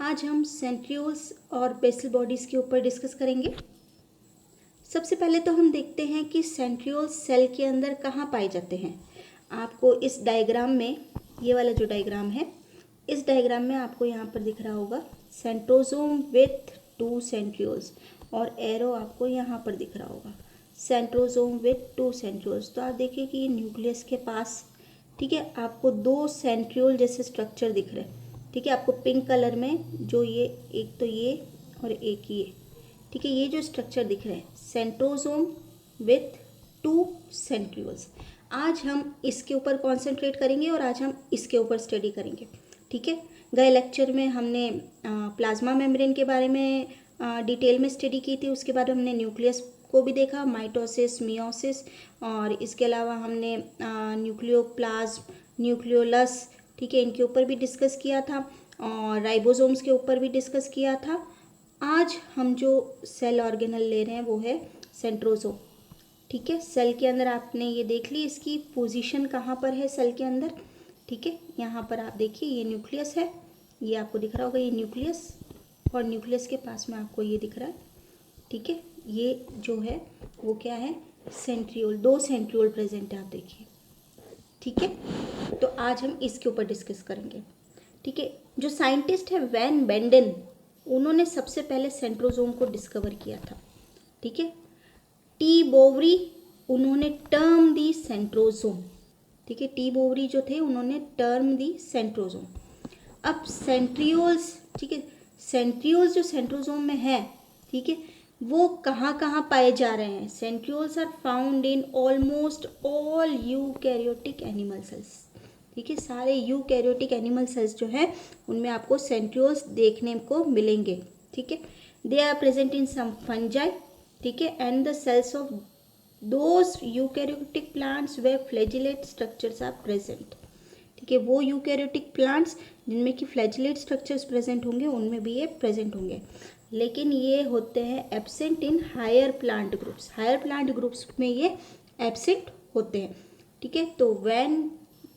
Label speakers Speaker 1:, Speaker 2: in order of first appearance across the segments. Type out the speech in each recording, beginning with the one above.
Speaker 1: आज हम सेंट्रियोल्स और बेसल बॉडीज़ के ऊपर डिस्कस करेंगे। सबसे पहले तो हम देखते हैं कि सेंट्रियोल्स सेल के अंदर कहाँ पाए जाते हैं। आपको इस डायग्राम में, ये वाला जो डायग्राम है, इस डायग्राम में आपको यहाँ पर दिख रहा होगा सेंट्रोसोम विथ 2 सेंट्रियोल्स, और एरो आपको यहाँ पर दिख रहा होगा सेंट्रोसोम विथ 2 सेंट्रियोल्स। तो आप देखिए कि न्यूक्लियस के पास, ठीक है, आपको 2 सेंट्रियोल जैसे स्ट्रक्चर दिख रहे हैं। ठीक है, आपको पिंक कलर में जो ये, एक तो ये और एक ये, ठीक है, ये जो स्ट्रक्चर दिख रहे हैं सेंट्रोसोम विथ 2 सेंट्रियोल्स। आज हम इसके ऊपर कॉन्सेंट्रेट करेंगे और आज हम इसके ऊपर स्टडी करेंगे। ठीक है, गए लेक्चर में हमने प्लाज्मा मेम्ब्रेन के बारे में डिटेल में स्टडी की थी। उसके बाद हमने न्यूक्लियस को भी देखा, माइटोसिस, मियोसिस, और इसके अलावा हमने न्यूक्लियोप्लाज्म, न्यूक्लियोलस, ठीक है, इनके ऊपर भी डिस्कस किया था, और राइबोसोम्स के ऊपर भी डिस्कस किया था। आज हम जो सेल ऑर्गेनल ले रहे हैं वो है सेंट्रोसोम। ठीक है, सेल के अंदर आपने ये देख ली इसकी पोजीशन कहाँ पर है सेल के अंदर। ठीक है, यहाँ पर आप देखिए ये न्यूक्लियस है, ये आपको दिख रहा होगा ये न्यूक्लियस, और न्यूक्लियस के पास में आपको ये दिख रहा है। ठीक है, ये जो है वो क्या है, सेंट्रियोल, 2 सेंट्रियोल प्रेजेंट है, आप देखिए। ठीक है, तो आज हम इसके ऊपर डिस्कस करेंगे। ठीक है, जो साइंटिस्ट है वैन बेंडेन, उन्होंने सबसे पहले सेंट्रोसोम को डिस्कवर किया था। ठीक है, टी बोवरी, उन्होंने टर्म दी सेंट्रोसोम। ठीक है, टी बोवरी जो थे उन्होंने टर्म दी सेंट्रोसोम। अब सेंट्रियोल्स, ठीक है, सेंट्रियोल्स जो सेंट्रोसोम में है, ठीक है, वो कहाँ कहाँ पाए जा रहे हैं। Centrioles are found in almost all eukaryotic animal cells. ठीक है, सारे यूकैरियोटिक एनिमल सेल्स जो हैं उनमें आपको सेंट्रियोल्स देखने को मिलेंगे। ठीक है, they are present in some fungi, ठीक है, and the cells of those eukaryotic plants where flagellate structures are present. ठीक है, वो यूकैरियोटिक प्लांट्स जिनमें कि फ्लैजिलेट स्ट्रक्चर्स प्रेजेंट होंगे उनमें भी ये प्रेजेंट होंगे, लेकिन ये होते हैं absent in higher plant groups. Higher plant groups में ये एब्सेंट होते हैं। ठीक है, तो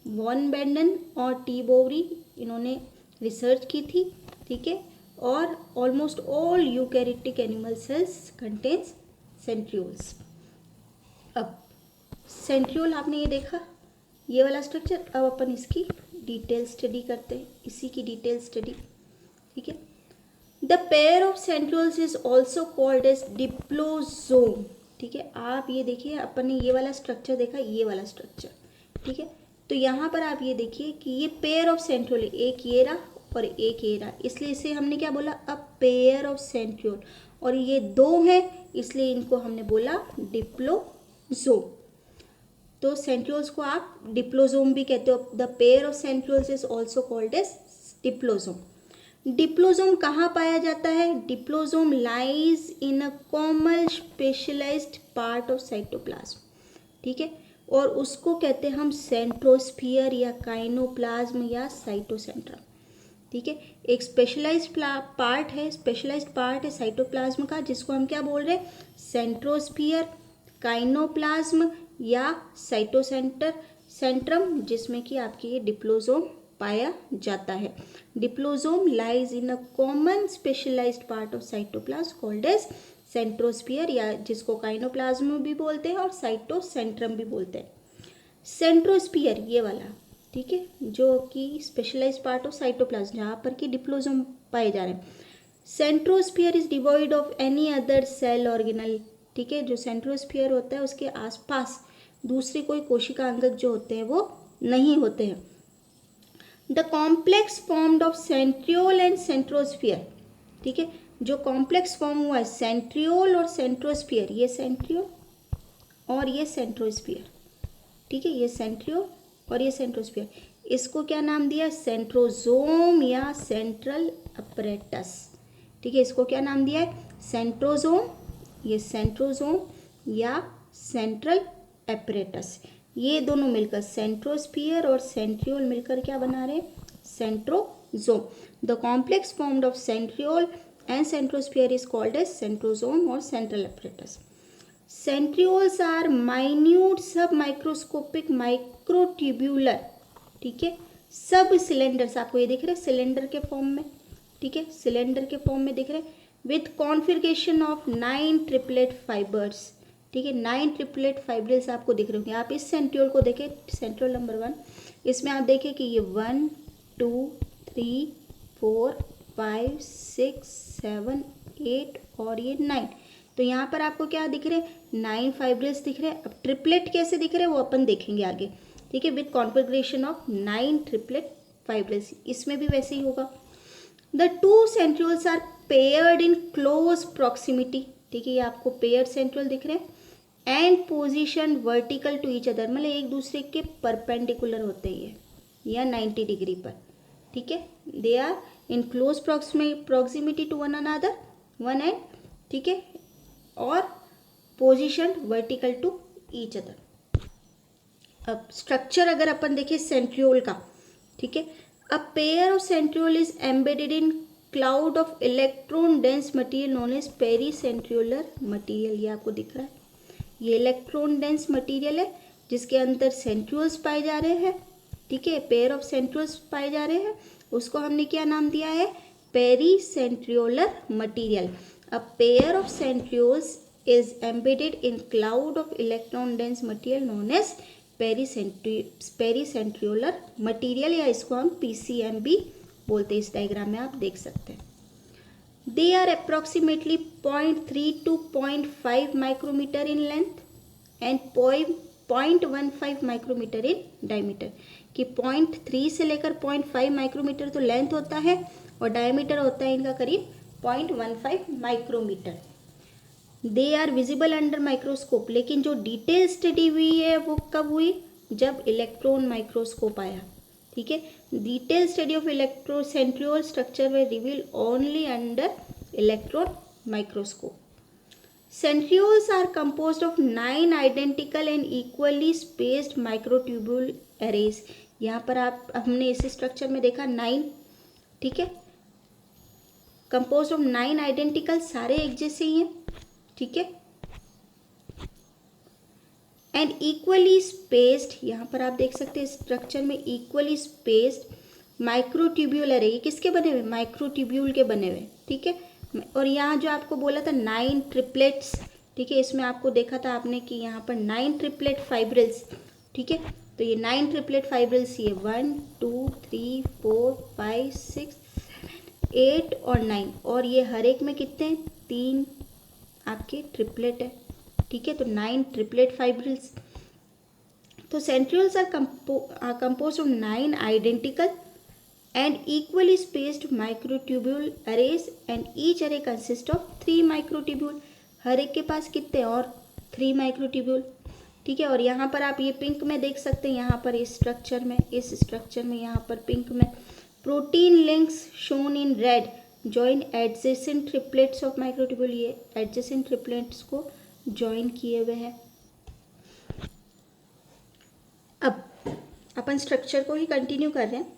Speaker 1: वॉन बेंडन और टी बोवरी, इन्होंने रिसर्च की थी। ठीक है, और almost all eukaryotic animal sales contains centrioles. अब सेंट्रियोल आपने ये देखा, ये वाला स्ट्रक्चर। अब अपन इसकी डिटेल स्टडी करते हैं, इसी की डिटेल स्टडी। ठीक है, the pair of centrioles is also called as diplosome. ठीक है, आप ये देखिए, अपन ने ये वाला स्ट्रक्चर देखा, ये वाला स्ट्रक्चर। ठीक है, तो यहाँ पर आप ये देखिए कि ये पेयर ऑफ सेंट्रियोल, एक ये रहा और एक ये रहा, इसलिए इसे हमने क्या बोला, अ पेयर ऑफ सेंट्रियोल। और ये 2 है इसलिए इनको हमने बोला डिप्लोसोम। तो सेंट्रियोल्स को आप डिप्लोसोम भी कहते हो। The pair of centrioles is also called as diplosome. Diplosome कहाँ पाया जाता है? Diplosome lies in a common specialised part of cytoplasm. ठीक है, और उसको कहते हैं हम सेंट्रोस्फियर या काइनोप्लाज्म या साइटोसेंट्रम। ठीक है, एक स्पेशलाइज्ड पार्ट है, स्पेशलाइज्ड पार्ट है साइटोप्लाज्म का, जिसको हम क्या बोल रहे हैं, सेंट्रोस्फियर, काइनोप्लाज्म या सेंट्रम, जिसमें कि आपकी ये डिप्लोसोम पाया जाता है। Diplosome lies in a common specialised part of cytoplasm called as centrosphere, या जिसको काइनोप्लाज्म भी बोलते हैं और साइटोसेंट्रम भी बोलते हैं। सेंट्रोस्फियर ये वाला, ठीक है, जो कि स्पेशलाइज्ड पार्ट ऑफ साइटोप्लाज्म, जहाँ पर कि डिप्लोसोम पाए जा रहे हैं। Centrosphere is devoid of any other cell organelle. ठीक है, जो सेंट्रोस्फियर होता है उसके आसपास दूसरे कोई कोशिका अंगक जो होते हैं वो नहीं होते हैं। The complex formed of centriole and centrosphere. ठीक है, जो कॉम्प्लेक्स फॉर्म हुआ है सेंट्रियोल और सेंट्रोस्फियर, ये सेंट्रियोल और ये सेंट्रोस्फियर। ठीक है, ये सेंट्रियोल और ये सेंट्रोस्फियर, इसको क्या नाम दिया, सेंट्रोसोम या सेंट्रल अपरेटस। ठीक है, इसको क्या नाम दिया है, सेंट्रोसोम, ये सेंट्रोसोम या सेंट्रल अपरेटस। ये दोनों मिलकर सेंट्रोस्फियर और सेंट्रियोल मिलकर क्या बना रहे हैं, centrosome. The complex formed of centriole and centrosphere is called as centrosome और central apparatus. Centrioles are minute sub microscopic microtubular, ठीक है, सब सिलेंडर्स, आपको ये दिख रहे हैं सिलेंडर के फॉर्म में, ठीक है, सिलेंडर के फॉर्म में दिख रहे हैं with configuration of 9 triplet fibres. ठीक है, 9 ट्रिपलेट फाइब्रिल्स आपको दिख रहे होंगे। आप इस सेंट्रियोल को देखें, सेंट्रियोल नंबर 1, इसमें आप देखें कि ये 1 2 3 4 5 6 7 8 और ये 9। तो यहाँ पर आपको क्या दिख रहे हैं, 9 फाइब्रिल्स दिख रहे हैं। अब ट्रिपलेट कैसे दिख रहे हैं वो अपन देखेंगे आगे। ठीक है, with configuration of 9 triplet fibrils, इसमें भी वैसे ही होगा। The two centrioles are paired in close proximity. ठीक है, ये आपको पेयर्ड सेंट्रियोल दिख रहे हैं and position vertical to each other, मतलब एक दूसरे के परपेंडिकुलर होते हैं या 90 डिग्री पर। ठीक है, they are in close proximity to one another, one end, ठीक है, और position vertical to each other. अब स्ट्रक्चर अगर अपन देखें सेंट्रियोल का, ठीक है, a pair of centriole is embedded in cloud of electron dense material known as pericentriolar material. ये आपको दिख रहा है, ये इलेक्ट्रॉन डेंस मटेरियल है जिसके अंदर सेंट्रियोल्स पाए जा रहे हैं। ठीक है, पेयर ऑफ सेंट्रियोल्स पाए जा रहे हैं, उसको हमने क्या नाम दिया है, pericentriolar material. A pair of centrioles is embedded in cloud of electron dense material known as pericentriolar material, या इसको हम पीसीएम भी बोलते हैं। इस डायग्राम में आप देख सकते हैं। They are approximately 0.3 to 0.5 micrometre in length and 0.15 micrometre in diameter. कि 0.3 से लेकर 0.5 माइक्रोमीटर तो लेंथ होता है और डायमीटर होता है इनका करीब 0.15 micrometre. They are visible under microscope, लेकिन जो डिटेल स्टडी हुई है वो कब हुई, जब इलेक्ट्रॉन माइक्रोस्कोप आया। ठीक है, detail study of electrocentriole structure were reveal only under electron microscope. Centrioles are composed of 9 identical and equally spaced microtubule arrays. यहाँ पर हमने इस स्ट्रक्चर में देखा 9, ठीक है, कंपोज्ड ऑफ 9 आइडेंटिकल, सारे एक जैसे ही हैं। ठीक है, एंड इक्वली स्पेस्ड, यहाँ पर आप देख सकते हैं स्ट्रक्चर में इक्वली स्पेस्ड माइक्रोट्यूब्यूल एरे। ये किसके बने हुए, माइक्रोट्यूब्यूल के बने हुए। ठीक है, और यहाँ जो आपको बोला था 9 ट्रिपलेट्स, ठीक है, इसमें आपको देखा था आपने कि यहाँ पर 9 ट्रिपलेट फाइब्रिल्स। ठीक है, तो ये 9 ट्रिपलेट फाइब्रिल्स, ये 1 2 3 4 5 6 7 8 और 9, और ये हर एक में कितने हैं, 3 आपके ट्रिपलेट है। ठीक है, तो 9 ट्रिपलेट फाइब्रिल्स। तो centrioles are composed of 9 identical and equally spaced microtubule arrays and each array consist of 3 microtubule. हर एक के पास कितने, और 3 माइक्रोट्यूब्यूल। ठीक है, और यहाँ पर आप ये पिंक में देख सकते हैं, यहाँ पर इस स्ट्रक्चर में यहाँ पर पिंक में protein links shown in red join adjacent triplets of microtubule. ये एडजेसेंट ट्रिपलेट्स को ज्वाइन किए हुए हैं। अब अपन स्ट्रक्चर को ही कंटिन्यू कर रहे हैं।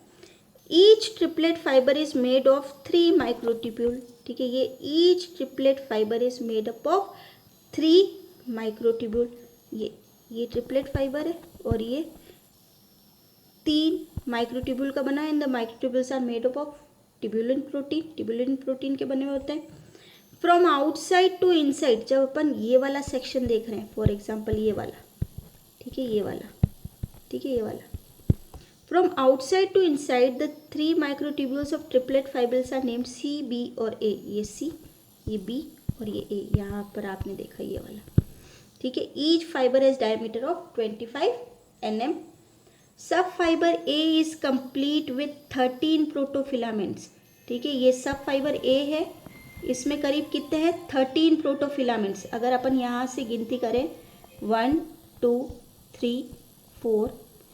Speaker 1: Each triplet fibre is made of 3 microtubule. ठीक है, ये each triplet fibre is made up of 3 microtubule. ये ट्रिपलेट फाइबर है और ये 3 माइक्रोट्यूब्यूल का बना है। And the microtubules are made up of tubulin protein. Tubulin protein के बने हुए होते हैं। फ्रॉम आउटसाइड टू इनसाइड, जब अपन ये वाला सेक्शन देख रहे हैं, फॉर एग्जाम्पल ये वाला, ठीक है, ये वाला, ठीक है, ये वाला, from outside to inside the 3 microtubules of triplet fibrils are named C, B और ए। ये सी, ये बी और ये ए, यहाँ पर आपने देखा ये वाला। ठीक है, each fibre has diameter of 25 mm। सब fibre A is complete with 13 प्रोटोफिलामेंट्स। ठीक है, ये सब फाइबर ए है, इसमें करीब कितने हैं, 13 प्रोटोफिलामेंट्स। अगर अपन यहाँ से गिनती करें 1 2 3 4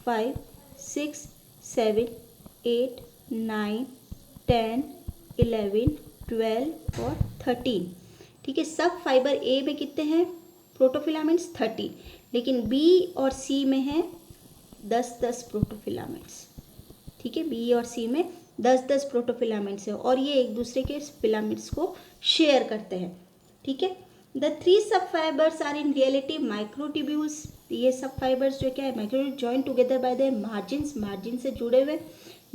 Speaker 1: 5 6 7 8 9 10 11 12 और 13। ठीक है, सब फाइबर ए में कितने हैं प्रोटोफिलामेंट्स, 13, लेकिन बी और सी में है 10-10 प्रोटोफिलामेंट्स। ठीक है, बी और सी में 10-10 प्रोटोफिलामेंट्स है और ये एक दूसरे के फिलामेंट्स को शेयर करते हैं। ठीक है, the 3 subfibres are in reality microtubules. ये सब फाइबर्स जो क्या है, microtubule join together by their margin से जुड़े हुए,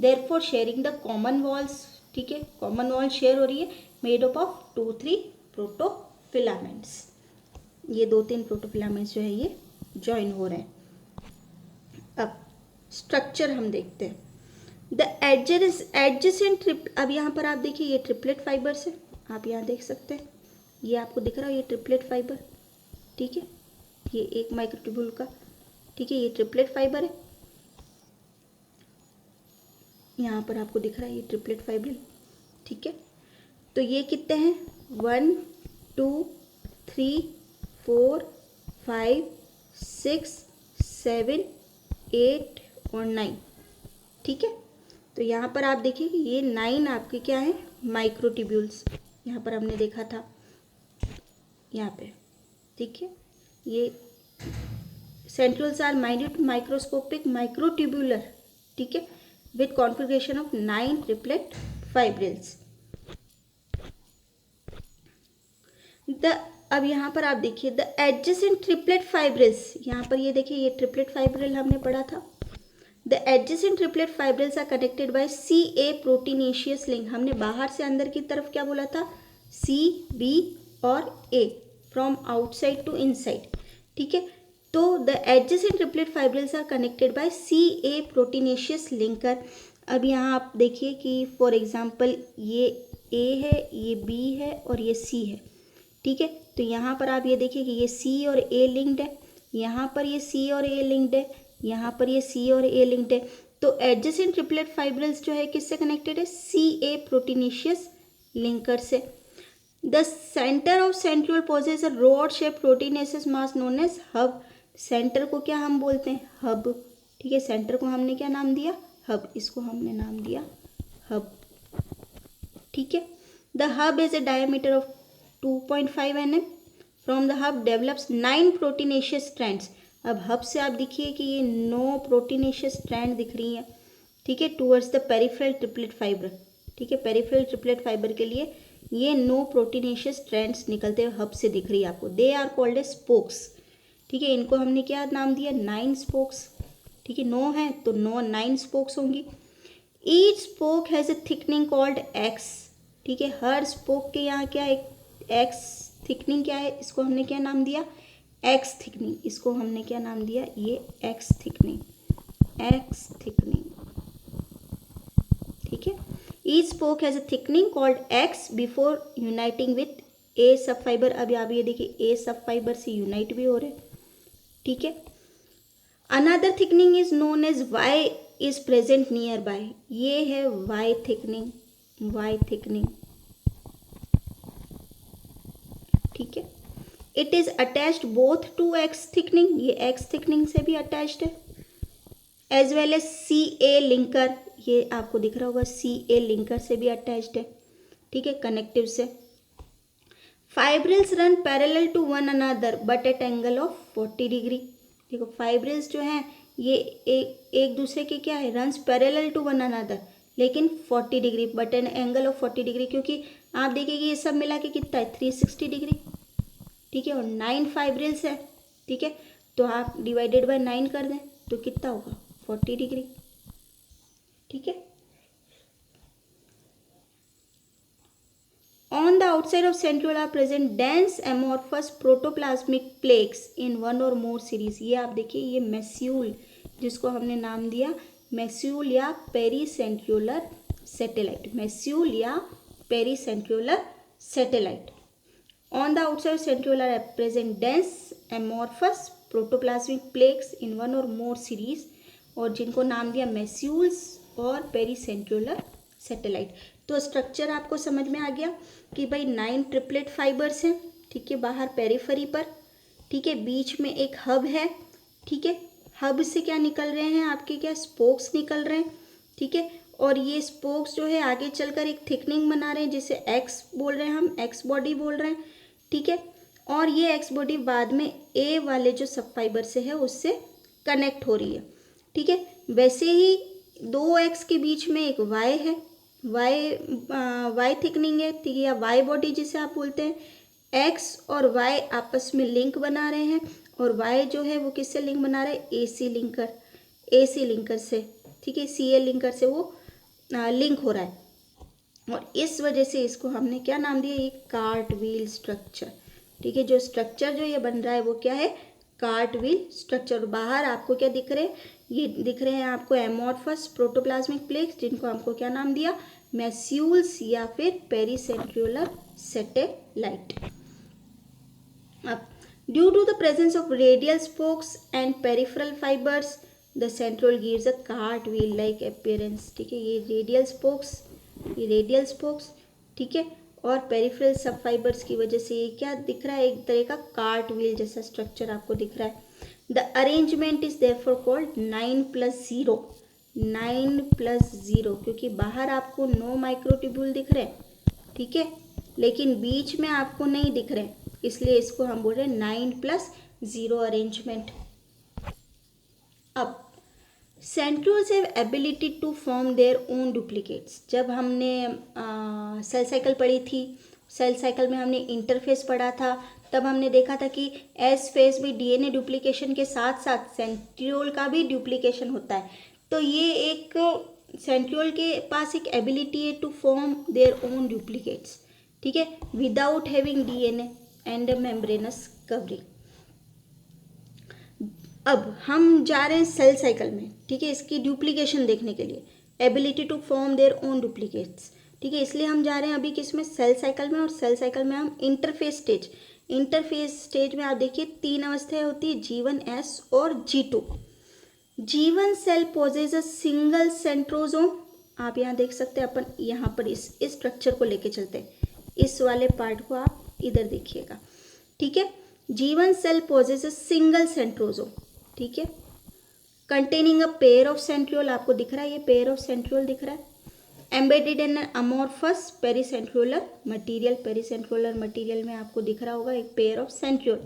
Speaker 1: therefore sharing the common walls. ठीक है, कॉमन वॉल शेयर हो रही है, मेड अप ऑफ 2-3 प्रोटोफिलामेंट्स। ये 2-3 प्रोटोफिलामेंट्स जो है ये ज्वाइन हो रहे हैं। अब स्ट्रक्चर हम देखते हैं। द एडजेसेंट अब यहाँ पर आप देखिए ये ट्रिपलेट फाइबर्स है, आप यहाँ देख सकते हैं, ये आपको दिख रहा है ये ट्रिपलेट फाइबर, ठीक है, ये एक माइक्रोट्यूब्यूल का, ठीक है, ये ट्रिपलेट फाइबर है, यहाँ पर आपको दिख रहा है ये ट्रिपलेट फाइबर, ठीक है। तो ये कितने हैं, 1 2 3 4 5 6 7 8 और 9, ठीक है। तो यहाँ पर आप देखिए कि ये 9 आपके क्या है, माइक्रोट्यूब्यूल्स, यहाँ पर हमने देखा था यहाँ पे, ठीक है। ये centrioles are minute microscopic microtubular, ठीक है, with configuration of 9 triplet fibrils. अब यहाँ पर आप देखिए द एडजेसेंट ट्रिपलेट फाइब्रिल्स, यहाँ पर ये देखिए ये ट्रिपलेट फाइब्रिल हमने पढ़ा था। The adjacent triplet fibrils are connected by CA proteinaceous link, हमने बाहर से अंदर की तरफ क्या बोला था, C B और A, from outside to inside, ठीक है। तो the adjacent triplet fibrils are connected by CA proteinaceous linker. अब यहाँ आप देखिए कि फॉर एग्जांपल ये A है, ये B है और ये C है, ठीक है। तो यहाँ पर आप ये देखिए कि ये C और A लिंक्ड है, यहाँ पर ये C और A लिंक्ड है, यहाँ पर ये C और A लिंक्ड है। तो एडजेसेंट ट्रिपलेट फाइब्रिल्स जो है किससे कनेक्टेड है, CA प्रोटीनेशियस लिंकर से। The centre of centriole possess a rod shape proteinaceous mass known as hub, centre को क्या हम बोलते हैं, हब, ठीक है। सेंटर को हमने क्या नाम दिया, हब, इसको हमने नाम दिया हब, ठीक है। The hub is a diameter of 2.5 mm, from the hub develops 9 proteinaceous strands. अब हब से आप देखिए कि ये 9 प्रोटीनेशियस स्ट्रैंड दिख रही हैं, ठीक है, towards the peripheral triplet fibre, ठीक है। पेरिफेरल ट्रिपलेट फाइबर के लिए ये 9 प्रोटीनेशियस स्ट्रैंड्स निकलते हुए हब से दिख रही है आपको। They are called a spokes, ठीक है, इनको हमने क्या नाम दिया, 9 स्पोक्स, ठीक है, 9 है तो 9 स्पोक्स होंगी। Each spoke has a thickening called x, ठीक है, हर स्पोक के यहाँ क्या एक एक्स थिकनिंग क्या है, इसको हमने क्या नाम दिया, एक्स थिकनिंग, इसको हमने क्या नाम दिया, ये एक्स थिकनिंग, एक्स थिकनिंग, ठीक है। Each spoke has a thickening called X before uniting with a sub fibre. अब आप ये देखिए ए सब फाइबर से यूनाइट भी हो रहे, ठीक है। Another thickening is known as Y is present near by, ये है वाई थिकनिंग, वाई थिकनिंग, ठीक है। It is attached both to X thickening, ये एक्स थिकनिंग से भी अटैच्ड है, as well as CA linker, ये आपको दिख रहा होगा CA लिंकर से भी अटैच्ड है, ठीक है, कनेक्टिव से। Fibrils run parallel to one another but at angle of 40 degree, देखो फाइब्रिल्स जो हैं ये एक दूसरे के क्या है, runs parallel to one another, लेकिन 40 degree, but an angle of 40 degree, क्योंकि आप देखिए कि ये सब मिला के कितना है, 360 डिग्री, ठीक है, और 9 फाइब्रिल्स है, ठीक है। तो आप डिवाइडेड बाय 9 कर दें तो कितना होगा, 40 डिग्री, ठीक है। On the outside of centriole are present dense amorphous protoplasmic plaques in one और मोर सीरीज। ये आप देखिए ये मेस्यूल, जिसको हमने नाम दिया मेस्यूल या पेरीसेंट्रियोलर सैटेलाइट, मेस्यूल या pericentriolar satellite. On the outside centriole are present dense amorphous protoplasmic plaques in one or more series, और जिनको नाम दिया मेस्यूल्स और पेरीसेंट्रियोलर सैटेलाइट। तो स्ट्रक्चर आपको समझ में आ गया कि भाई 9 ट्रिपलेट फाइबर्स हैं, ठीक है, बाहर पेरिफेरी पर, ठीक है, बीच में एक हब है, ठीक है, हब से क्या निकल रहे हैं आपके, क्या स्पोक्स निकल रहे हैं, ठीक है, और ये स्पोक्स जो है आगे चलकर एक थिकनिंग बना रहे हैं जिसे एक्स बोल रहे हैं, हम एक्स बॉडी बोल रहे हैं, ठीक है। और ये एक्स बॉडी बाद में ए वाले जो सब फाइबर से है उससे कनेक्ट हो रही है, ठीक है। वैसे ही 2 एक्स के बीच में एक वाई है, वाई थिकनिंग है, ठीक है, या वाई बॉडी जिसे आप बोलते हैं, एक्स और वाई आपस में लिंक बना रहे हैं, और वाई जो है वो किससे लिंक बना रहे हैं, AC लिंकर से, ठीक है, CA लिंकर से वो लिंक हो रहा है, और इस वजह से इसको हमने क्या नाम दिया, ये कार्ट व्हील स्ट्रक्चर। ठीक है, जो स्ट्रक्चर जो ये बन रहा है वो क्या है, कार्ट व्हील स्ट्रक्चर। बाहर आपको क्या दिख रहे हैं, ये दिख रहे हैं आपको एमोर्फस प्रोटोप्लाज्मिक प्लेट्स, जिनको हमको क्या नाम दिया, मैस्यूल्स या फिर पेरीसेंट्रियोलर सैटेलाइट। अब due to the presence of radial spokes and peripheral fibres the centriole gives a cart wheel like appearance. ठीक है, ये रेडियल स्पोक्स, ठीक है, और पेरिफेरल सब फाइबर्स की वजह से ये क्या दिख रहा है, एक तरह का कार्ट व्हील जैसा स्ट्रक्चर आपको दिख रहा है। The arrangement is therefore called 9+0, 9+0, क्योंकि बाहर आपको 9 माइक्रोट्यूब्यूल दिख रहे हैं, ठीक है, लेकिन बीच में आपको नहीं दिख रहे, इसलिए इसको हम बोल रहे हैं 9+0 अरेंजमेंट। अब centrioles have ability to form their own duplicates. जब हमने सेल साइकिल पढ़ी थी, सेल साइकिल में हमने इंटरफेस पढ़ा था, तब हमने देखा था कि एस फेज में डीएनए डुप्लीकेशन के साथ साथ सेंट्रियोल का भी डुप्लीकेशन होता है। तो ये एक सेंट्रियोल के पास एक एबिलिटी है to form their own duplicates, ठीक है, without having DNA and membranous covering. अब हम जा रहे हैं सेल साइकिल में, ठीक है, इसकी डुप्लीकेशन देखने के लिए, ability to form their own duplicates, ठीक है, इसलिए हम जा रहे हैं अभी किसमें, सेल साइकिल में। और सेल साइकिल में हम इंटरफेस स्टेज में आप देखिए 3 अवस्थाएं होती है, G1, S और G2। G1 cell possesses a single centrosome. आप यहाँ देख सकते हैं, अपन यहाँ पर इस स्ट्रक्चर को लेके चलते हैं, इस वाले पार्ट को आप इधर देखिएगा, ठीक है। G1 cell possesses a single centrosome, ठीक है, containing a pair of centriole, आपको दिख रहा है ये पेयर ऑफ सेंट्रियोल दिख रहा है, embedded in amorphous pericentriolar material, pericentriolar material में आपको दिख रहा होगा एक pair of centriole.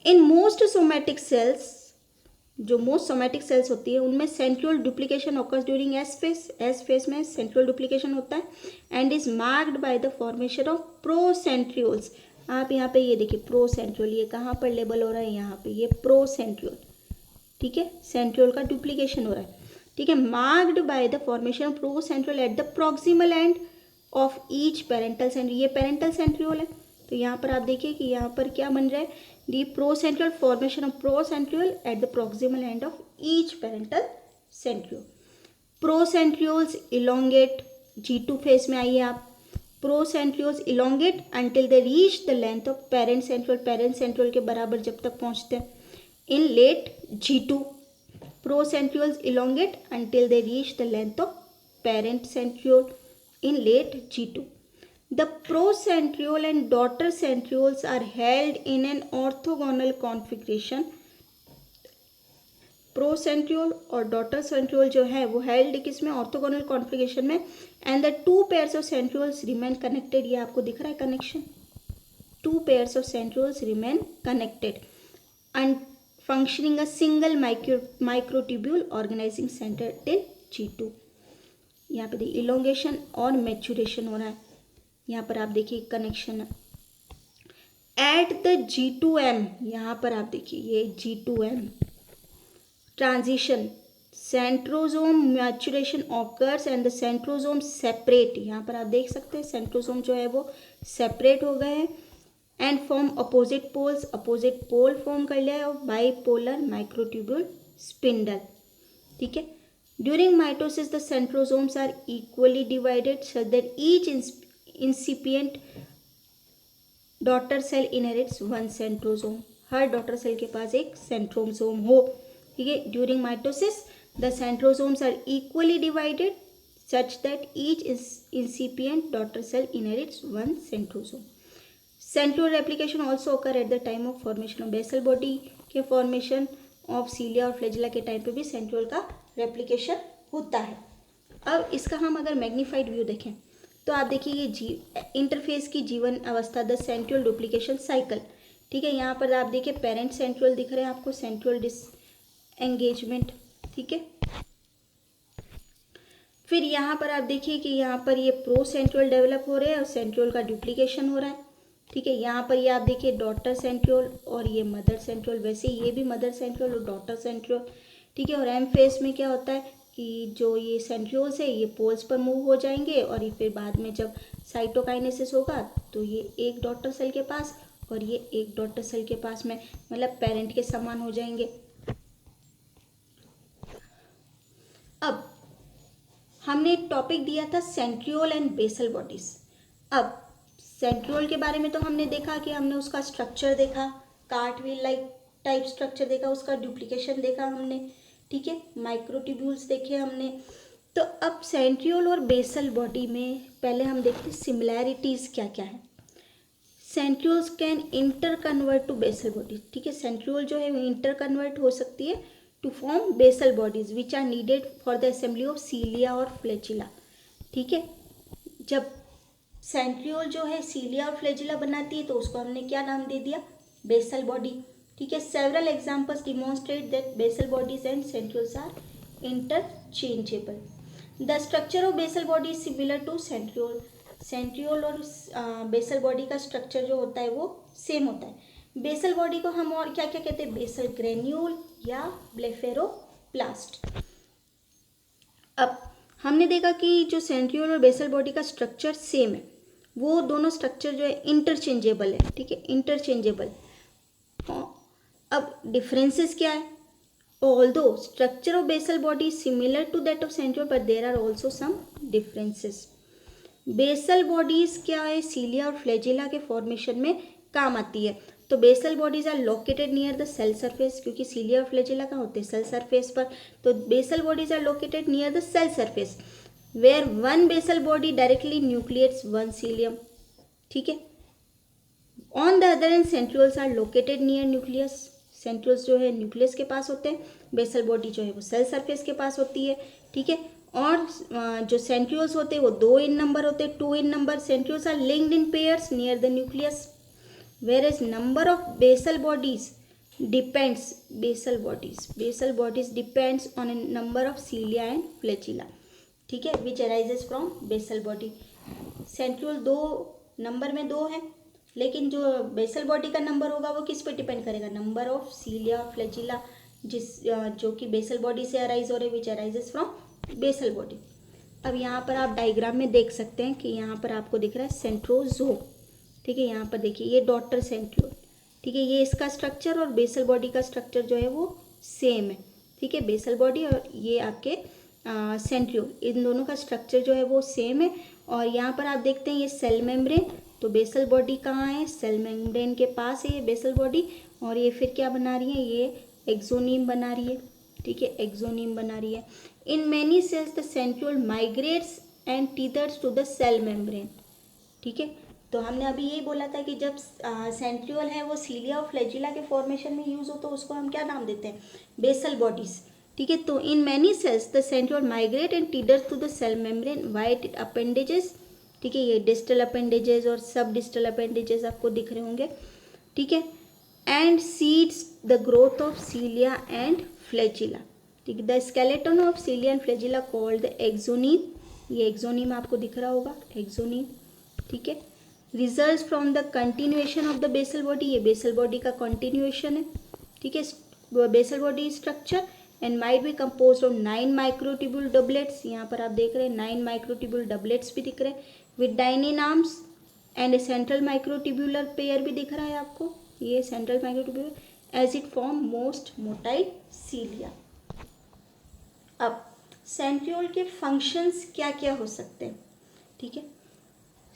Speaker 1: In most somatic cells, जो मोस्ट सोमैटिक सेल्स होती है उनमें centriole duplication occurs during S phase में सेंट्रियोल डुप्लीकेशन होता है and is marked by the formation of procentrioles. आप यहाँ पे ये देखिए प्रोसेंट्रियोल, ये कहाँ पर लेबल हो रहा है, यहाँ पे ये प्रोसेंट्रियोल, ठीक है, सेंट्रियोल का डुप्लीकेशन हो रहा है, ठीक है, marked by the formation of procentriole at the proximal end of each parental centriole. ये पेरेंटल सेंट्रियोल है, तो यहाँ पर आप देखिए कि यहाँ पर क्या बन रहा है, the procentriole, formation of procentriole at the proximal end of each parental centriole. Procentrioles elongate, G2 phase में आइए आप, procentrioles elongate until they reach the length of parent centriole के बराबर जब तक पहुँचते हैं। In late G2, procentrioles elongate until they reach the length of parent centriole in late G2. The procentriole and daughter centrioles are held in an orthogonal configuration. प्रोसेंट्रियोल और daughter centriole जो है वो हेल्ड किस में, ऑर्थोगोनल कॉन्फ़िगरेशन में, and the 2 pairs of centrioles remain connected. ये आपको दिख रहा है connection, 2 pairs of centrioles remain connected and functioning a single microtubule organizing center till G2। यहाँ पे देखिए इलोंगेशन और मैच्योरेशन हो रहा है, यहाँ पर आप देखिए कनेक्शन है एट द G2M। यहाँ पर आप देखिए ये G2M transition, centrosome maturation occurs and the centrosome separate. यहाँ पर आप देख सकते हैं सेंट्रोसोम जो है वो सेपरेट हो गए हैं and form opposite poles, opposite pole form कर लिया है और बाईपोलर माइक्रोट्यूब्यूल स्पिंडल, ठीक है। During mitosis the centrosomes are equally divided so that each incipient daughter cell inherits 1 centrosome. हर डॉटर सेल के पास एक सेंट्रोसोम हो, ठीक है। During mitosis the centrosomes are equally divided such that each incipient daughter cell inherits 1 centrosome. Centriole replication also occur at the time of formation of basal body के formation of cilia और flagella के time पे भी centriole का replication होता है। अब इसका हम अगर मैग्नीफाइड व्यू देखें तो आप देखिए ये इंटरफेस की G1 अवस्था, द सेंट्रियोल डुप्लीकेशन साइकिल, ठीक है। यहाँ पर आप देखिए पेरेंट सेंट्रियोल दिख रहे हैं आपको, सेंट्रियोल डिसएंगेजमेंट, ठीक है। फिर यहाँ पर आप देखिए कि यहाँ पर ये प्रो सेंट्रियोल डेवलप हो रहे हैं और सेंट्रियोल का डुप्लीकेशन हो रहा है, ठीक है। यहाँ पर ये आप देखिए डॉटर सेंट्रियोल और ये मदर सेंट्रियोल, वैसे ये भी मदर सेंट्रियोल और डॉटर सेंट्रियोल, ठीक है। और एम फेस में क्या होता है, कि जो ये सेंट्रियोल्स है ये पोल्स पर मूव हो जाएंगे और ये फिर बाद में जब साइटोकाइनेसिस होगा तो ये एक डॉटर सेल के पास और ये एक डॉटर सेल के पास में मतलब पेरेंट के समान हो जाएंगे। अब हमने टॉपिक दिया था सेंट्रियोल एंड बेसल बॉडीज। अब सेंट्रियोल के बारे में तो हमने देखा कि हमने उसका स्ट्रक्चर देखा, कार्टव्हील लाइक टाइप स्ट्रक्चर देखा, उसका डुप्लीकेशन देखा हमने, ठीक है, माइक्रोट्यूब्यूल्स देखे हमने। तो अब सेंट्रियोल और बेसल बॉडी में पहले हम देखते हैं सिमिलैरिटीज़ क्या क्या है। Centrioles can interconvert to basal bodies, ठीक है, सेंट्रियोल जो है वो इंटर कन्वर्ट हो सकती है to form basal bodies which are needed for the assembly of cilia और फ्लैजिला, ठीक है। जब सेंट्रियोल जो है सीलिया और फ्लैजिला बनाती है तो उसको हमने क्या नाम दे दिया, बेसल बॉडी, ठीक है। Several examples demonstrate that basal bodies and centrioles are interchangeable. The structure of basal body is similar to centriole. Centriole और बेसल बॉडी का स्ट्रक्चर जो होता है वो सेम होता है। बेसल बॉडी को हम और क्या क्या कहते हैं, बेसल ग्रेन्यूल या ब्लेफेरोप्लास्ट। अब हमने देखा कि जो सेंट्रियोल और बेसल बॉडी का स्ट्रक्चर सेम है, वो दोनों स्ट्रक्चर जो है इंटरचेंजेबल है, ठीक है, इंटरचेंजेबल। अब डिफरेंसेस क्या है, although structure of basal body is similar to that of centriole but there are also some differences. Basal bodies क्या है, सीलिया और फ्लैजिला के फॉर्मेशन में काम आती है। तो basal bodies are located near the cell surface, क्योंकि सीलिया और फ्लैजिला कहाँ होते हैं, सेल सरफेस पर। तो basal bodies are located near the cell surface where one basal body directly nucleates one cilium, ठीक है। On the other end centrioles are located near nucleus, centrioles जो है न्यूक्लियस के पास होते हैं, बेसल बॉडी जो है वो सेल सरफेस के पास होती है, ठीक है। और जो सेंट्रियोल्स होते हैं वो 2 इन नंबर होते हैं, 2 in number. Centrioles are linked in pairs near the nucleus whereas number of basal bodies depends, basal bodies depends on a number of cilia and flagella, ठीक है, which arises from basal body। Centriole 2 number में 2 है, लेकिन जो basal body का number होगा वो किस पे डिपेंड करेगा, नंबर ऑफ सीलिया फ्लैजिला जो कि बेसल बॉडी से अराइज हो रहे, विच अराइजेस फ्रॉम बेसल बॉडी। अब यहाँ पर आप डायग्राम में देख सकते हैं कि यहाँ पर आपको दिख रहा है सेंट्रोजोम, ठीक है। यहाँ पर देखिए ये डॉटर सेंट्रियोल, ठीक है, ये इसका स्ट्रक्चर और बेसल बॉडी का स्ट्रक्चर जो है वो सेम है, ठीक है। बेसल बॉडी और ये आपके सेंट्रियोल, इन दोनों का स्ट्रक्चर जो है वो सेम है। और यहाँ पर आप देखते हैं ये सेल मेम्ब्रेन, तो बेसल बॉडी कहाँ है, सेल मेम्ब्रेन के पास है ये बेसल बॉडी, और ये फिर क्या बना रही है, ये एक्सोनीम बना रही है, ठीक है, एक्सोनीम बना रही है। In many cells the centriole migrates and tethers to the cell membrane, ठीक है। तो हमने अभी यही बोला था कि जब सेंट्रियोल है वो सीलिया और फ्लैजिला के फॉर्मेशन में यूज़ हो तो उसको हम क्या नाम देते हैं, बेसल बॉडीज, ठीक है। तो in many cells the centriole migrate and tethers to the cell membrane white appendages, ठीक है, ये डिस्टल अपेंडेजेस और सब डिस्टल अपेंडेजेस आपको दिख रहे होंगे, ठीक है। And seeds the growth of cilia and flagella, ठीक है। The skeleton of cilia and flagella called the axoneme, ये एक्सोनीम आपको दिख रहा होगा, एक्सोनीम, ठीक है। Result from the continuation of the basal body, ये बेसल बॉडी का कंटिन्यूएशन है, ठीक है। Basal body structure and might be compose of 9 microtubule doublets, यहाँ पर आप देख रहे हैं 9 माइक्रोट्यूब्यूल डबलेट्स भी दिख रहे हैं with dynein arms and a central microtubular pair भी दिख रहा है आपको, ये central microtubular as it form most motile cilia. अब सेंट्रियोल के फंक्शंस क्या क्या हो सकते हैं, ठीक है।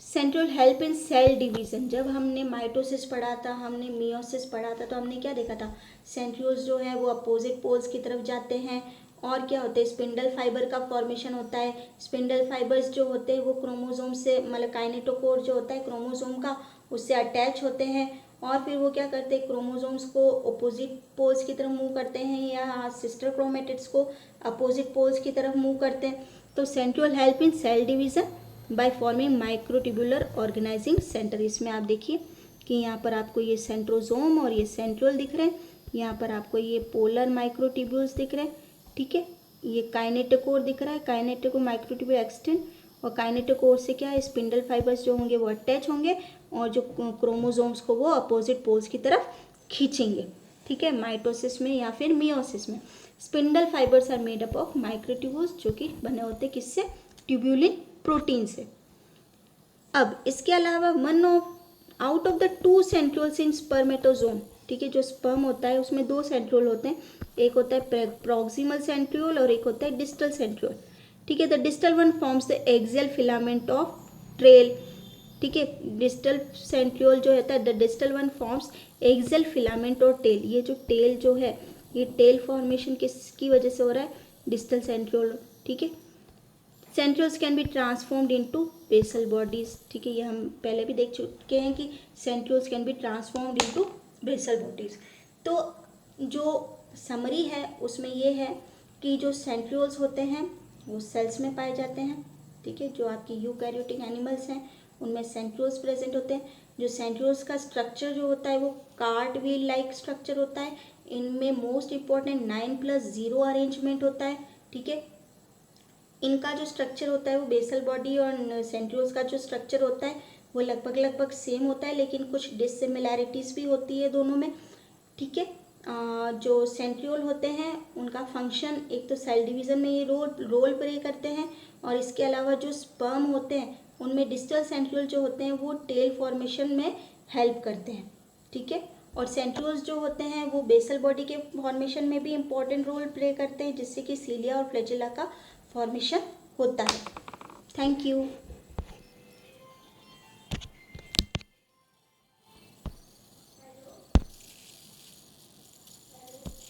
Speaker 1: Centriole help in cell division, जब हमने माइटोसिस पढ़ा था, हमने मियोसिस पढ़ा था, तो हमने क्या देखा था, सेंट्रियोल्स जो है वो अपोजिट पोल्स की तरफ जाते हैं और क्या होते हैं, स्पिंडल फाइबर का फॉर्मेशन होता है। स्पिंडल फाइबर्स जो होते हैं वो क्रोमोसोम से, मतलब काइनेटोकोर जो होता है क्रोमोसोम का, उससे अटैच होते हैं और फिर वो क्या करते हैं, क्रोमोसोम्स को अपोजिट पोल्स की तरफ मूव करते हैं या सिस्टर क्रोमेटिड्स को अपोजिट पोल्स की तरफ मूव करते हैं। तो centriole help in cell division by forming microtubular organising centre. इसमें आप देखिए कि यहाँ पर आपको ये सेंट्रोजोम और ये सेंट्रियोल दिख रहे हैं, यहाँ पर आपको ये पोलर माइक्रोट्यूब्यूल्स दिख रहे हैं, ठीक है। ये काइनेटोकोर दिख रहा है, काइनेटोकोर माइक्रोट्यूब्यूल एक्सटेंड, और काइनेटोकोर से क्या है, स्पिंडल फाइबर्स जो होंगे वो अटैच होंगे और जो क्रोमोसोम्स को वो अपोजिट पोल्स की तरफ खींचेंगे, ठीक है, माइटोसिस में या फिर मियोसिस में। Spindle fibers are made up of microtubules, जो कि बने होते हैं किससे, ट्यूब्यूलिन प्रोटीन से। अब इसके अलावा one of out of the two centrioles in spermatozoon, ठीक है, जो स्पर्म होता है उसमें दो सेंट्रियोल होते हैं, एक होता है प्रॉक्सिमल सेंट्रियोल और एक होता है डिस्टल सेंट्रियोल, ठीक है। The distal one forms the axial filament of trail, ठीक है, डिस्टल सेंट्रियोल जो होता है, the distal one forms axial filament और टेल, ये जो टेल जो है, ये टेल फॉर्मेशन किसकी वजह से हो रहा है, डिस्टल सेंट्रियोल, ठीक है। Centrioles can be transformed into basal bodies, ठीक है, ये हम पहले भी देख चुके हैं कि centrioles can be transformed into basal bodies. तो जो समरी है उसमें ये है कि जो सेंट्रियोल्स होते हैं वो सेल्स में पाए जाते हैं, ठीक है, जो आपकी यूकैरियोटिक एनिमल्स हैं उनमें सेंट्रियोल्स प्रेजेंट होते हैं। जो सेंट्रियोल्स का स्ट्रक्चर जो होता है वो कार्ट व्हील लाइक स्ट्रक्चर होता है। इनमें मोस्ट इम्पॉर्टेंट 9+0 अरेंजमेंट होता है, ठीक है। इनका जो स्ट्रक्चर होता है वो बेसल बॉडी और सेंट्रियोल्स का जो स्ट्रक्चर होता है वो लगभग सेम होता है, लेकिन कुछ डिससिमिलैरिटीज़ भी होती है दोनों में, ठीक है। जो सेंट्रियोल होते हैं उनका फंक्शन, एक तो सेल डिवीज़न में ये रोल प्ले करते हैं, और इसके अलावा जो स्पर्म होते हैं उनमें डिस्टल सेंट्रियोल जो होते हैं वो टेल फॉर्मेशन में हेल्प करते हैं, ठीक है। और सेंट्रियोल्स जो होते हैं वो बेसल बॉडी के फॉर्मेशन में भी इम्पॉर्टेंट रोल प्ले करते हैं, जिससे कि सीलिया और फ्लैजेला का फॉर्मेशन होता है। Thank you.